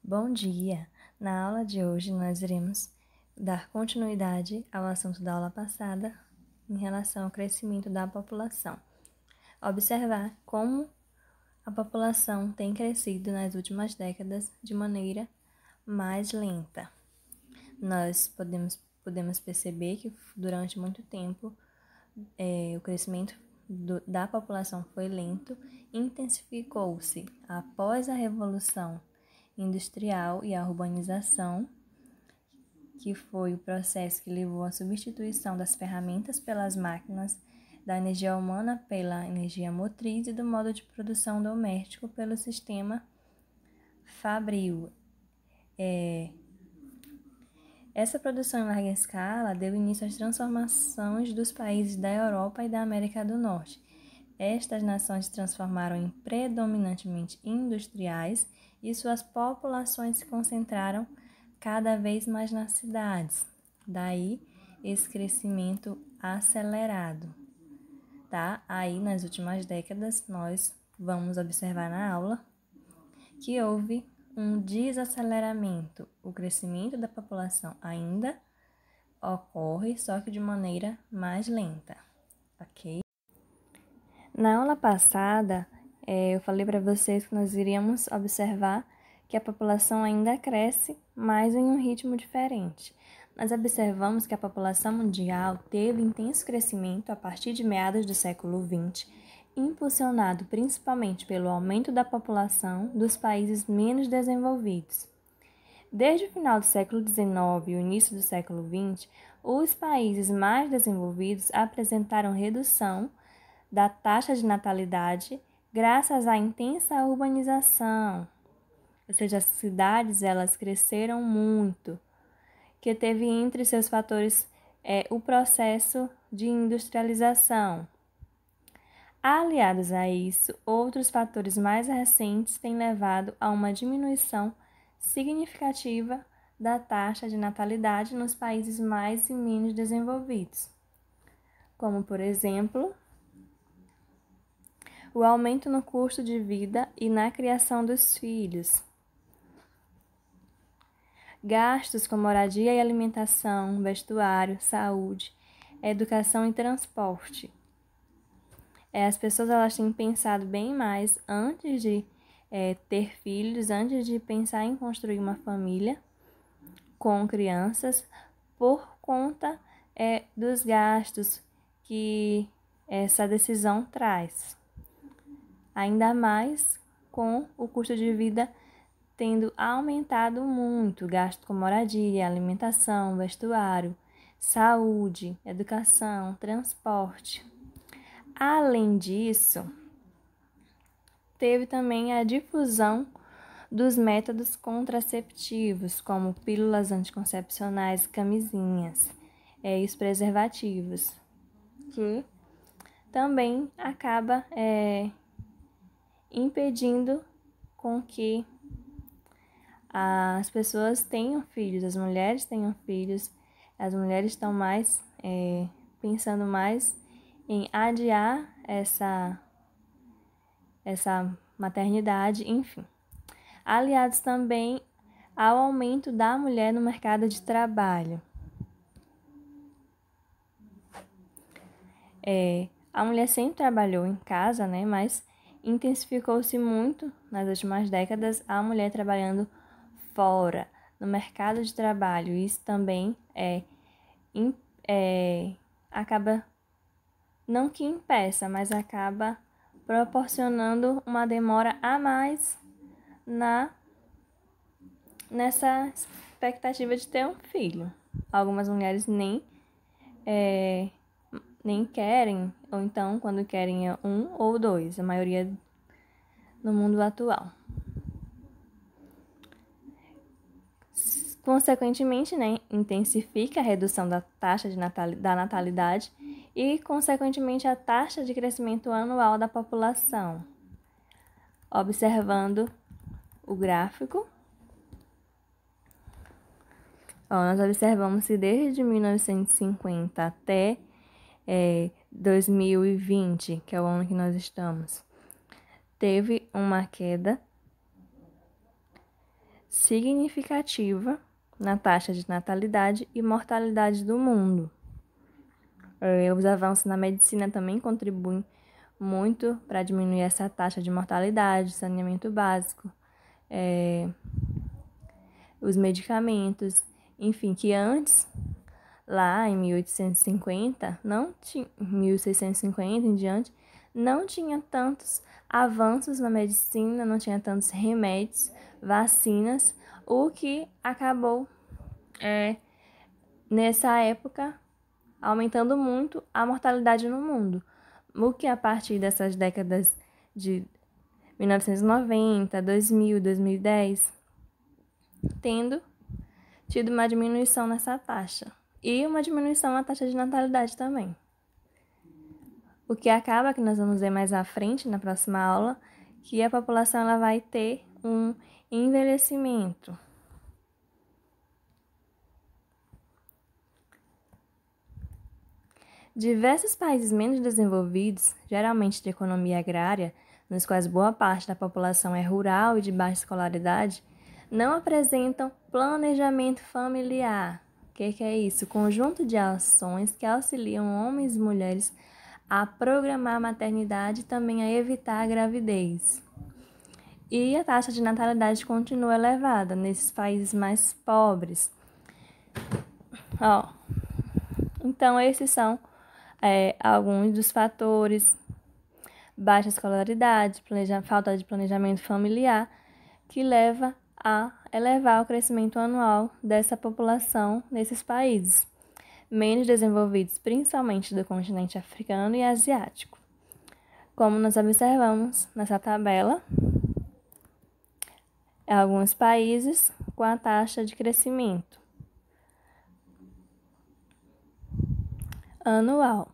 Bom dia! Na aula de hoje nós iremos dar continuidade ao assunto da aula passada em relação ao crescimento da população. Observar como a população tem crescido nas últimas décadas de maneira mais lenta. Nós podemos perceber que durante muito tempo o crescimento da população foi lento, intensificou-se após a Revolução Industrial e a urbanização, que foi o processo que levou à substituição das ferramentas pelas máquinas, da energia humana pela energia motriz e do modo de produção doméstico pelo sistema fabril. Essa produção em larga escala deu início às transformações dos países da Europa e da América do Norte. Estas nações se transformaram em predominantemente industriais e suas populações se concentraram cada vez mais nas cidades. Daí, esse crescimento acelerado. Aí, nas últimas décadas, nós vamos observar na aula que houve um desaceleramento. O crescimento da população ainda ocorre, só que de maneira mais lenta, ok? Na aula passada, eu falei para vocês que nós iríamos observar que a população ainda cresce, mas em um ritmo diferente. Nós observamos que a população mundial teve intenso crescimento a partir de meados do século XX, impulsionado principalmente pelo aumento da população dos países menos desenvolvidos. Desde o final do século XIX e o início do século XX, os países mais desenvolvidos apresentaram redução da taxa de natalidade graças à intensa urbanização, ou seja, as cidades elas cresceram muito, que teve entre seus fatores o processo de industrialização. Aliados a isso, outros fatores mais recentes têm levado a uma diminuição significativa da taxa de natalidade nos países mais e menos desenvolvidos, como, por exemplo, o aumento no custo de vida e na criação dos filhos. Gastos com moradia e alimentação, vestuário, saúde, educação e transporte. As pessoas elas têm pensado bem mais antes de ter filhos, antes de pensar em construir uma família com crianças, por conta dos gastos que essa decisão traz. Ainda mais com o custo de vida tendo aumentado muito, gasto com moradia, alimentação, vestuário, saúde, educação, transporte. Além disso, teve também a difusão dos métodos contraceptivos, como pílulas anticoncepcionais, camisinhas e os preservativos, que também acaba impedindo com que as pessoas tenham filhos, as mulheres tenham filhos, as mulheres estão mais pensando mais em adiar essa maternidade, enfim. Aliados também ao aumento da mulher no mercado de trabalho. A mulher sempre trabalhou em casa, né? Mas intensificou-se muito nas últimas décadas a mulher trabalhando fora, no mercado de trabalho. Isso também acaba, não que impeça, mas acaba proporcionando uma demora a mais nessa expectativa de ter um filho. Algumas mulheres nem querem, ou então quando querem é 1 ou 2, a maioria no mundo atual. Consequentemente, intensifica a redução da taxa da natalidade e, consequentemente, a taxa de crescimento anual da população. Observando o gráfico, nós observamos que desde 1950 até 2020, que é o ano que nós estamos, teve uma queda significativa na taxa de natalidade e mortalidade do mundo. Os avanços na medicina também contribuem muito para diminuir essa taxa de mortalidade, saneamento básico, os medicamentos, enfim, que antes, lá em 1850, 1650 em diante, não tinha tantos avanços na medicina, não tinha tantos remédios, vacinas, o que acabou, nessa época, aumentando muito a mortalidade no mundo. O que a partir dessas décadas de 1990, 2000, 2010, tendo tido uma diminuição nessa taxa e uma diminuição na taxa de natalidade também. O que acaba, que nós vamos ver mais à frente na próxima aula, que a população ela vai ter um envelhecimento. Diversos países menos desenvolvidos, geralmente de economia agrária, nos quais boa parte da população é rural e de baixa escolaridade, não apresentam planejamento familiar. O que é isso? Conjunto de ações que auxiliam homens e mulheres a programar a maternidade e também a evitar a gravidez. E a taxa de natalidade continua elevada nesses países mais pobres. Então, esses são alguns dos fatores: baixa escolaridade, falta de planejamento familiar, que leva a elevar o crescimento anual dessa população nesses países menos desenvolvidos, principalmente do continente africano e asiático. Como nós observamos nessa tabela, alguns países com a taxa de crescimento anual.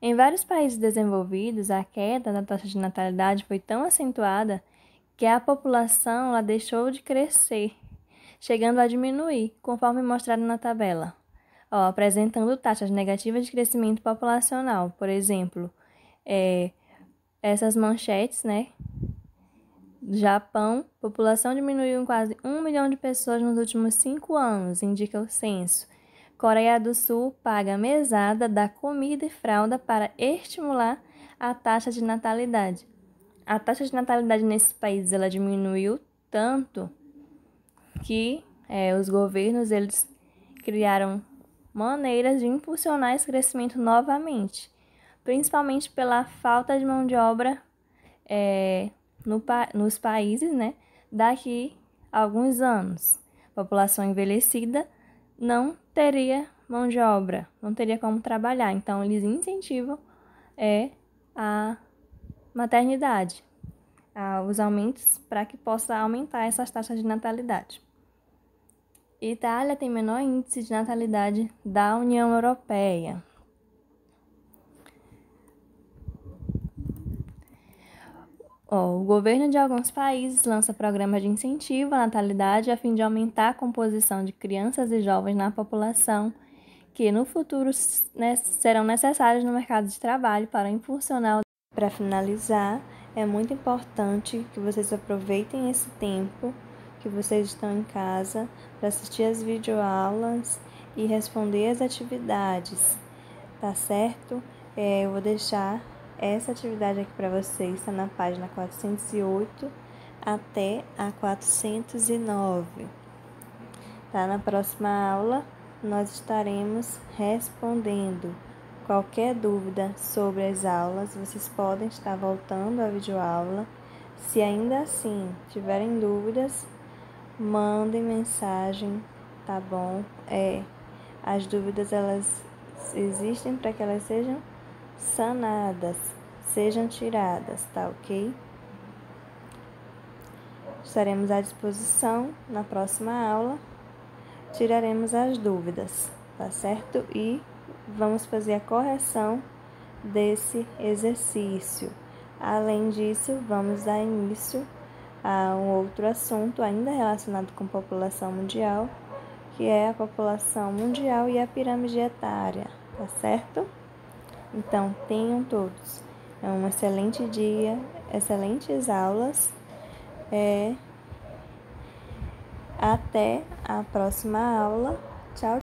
Em vários países desenvolvidos, a queda da taxa de natalidade foi tão acentuada que a população ela deixou de crescer, chegando a diminuir, conforme mostrado na tabela, apresentando taxas negativas de crescimento populacional. Por exemplo, essas manchetes, Japão, população diminuiu em quase 1 milhão de pessoas nos últimos 5 anos, indica o censo. Coreia do Sul paga mesada, dá comida e fralda para estimular a taxa de natalidade. A taxa de natalidade nesses países ela diminuiu tanto que os governos eles criaram maneiras de impulsionar esse crescimento novamente, principalmente pela falta de mão de obra nos países, daqui a alguns anos. A população envelhecida não teria mão de obra, não teria como trabalhar. Então, eles incentivam a maternidade, os aumentos para que possa aumentar essas taxas de natalidade. Itália tem menor índice de natalidade da União Europeia. O governo de alguns países lança programas de incentivo à natalidade a fim de aumentar a composição de crianças e jovens na população, que no futuro serão necessários no mercado de trabalho para impulsionar. Para finalizar, é muito importante que vocês aproveitem esse tempo que vocês estão em casa para assistir as videoaulas e responder as atividades, tá certo? Eu vou deixar essa atividade aqui para vocês, está na página 408 até a 409. Tá? Na próxima aula, nós estaremos respondendo. Qualquer dúvida sobre as aulas, vocês podem estar voltando à videoaula. Se ainda assim tiverem dúvidas, mandem mensagem, tá bom? As dúvidas, elas existem para que elas sejam sanadas, sejam tiradas, tá ok? Estaremos à disposição na próxima aula, tiraremos as dúvidas, tá certo? E vamos fazer a correção desse exercício. Além disso, vamos dar início a um outro assunto ainda relacionado com população mundial, que é a população mundial e a pirâmide etária, tá certo? Então, tenham todos um excelente dia, excelentes aulas Até a próxima aula. Tchau!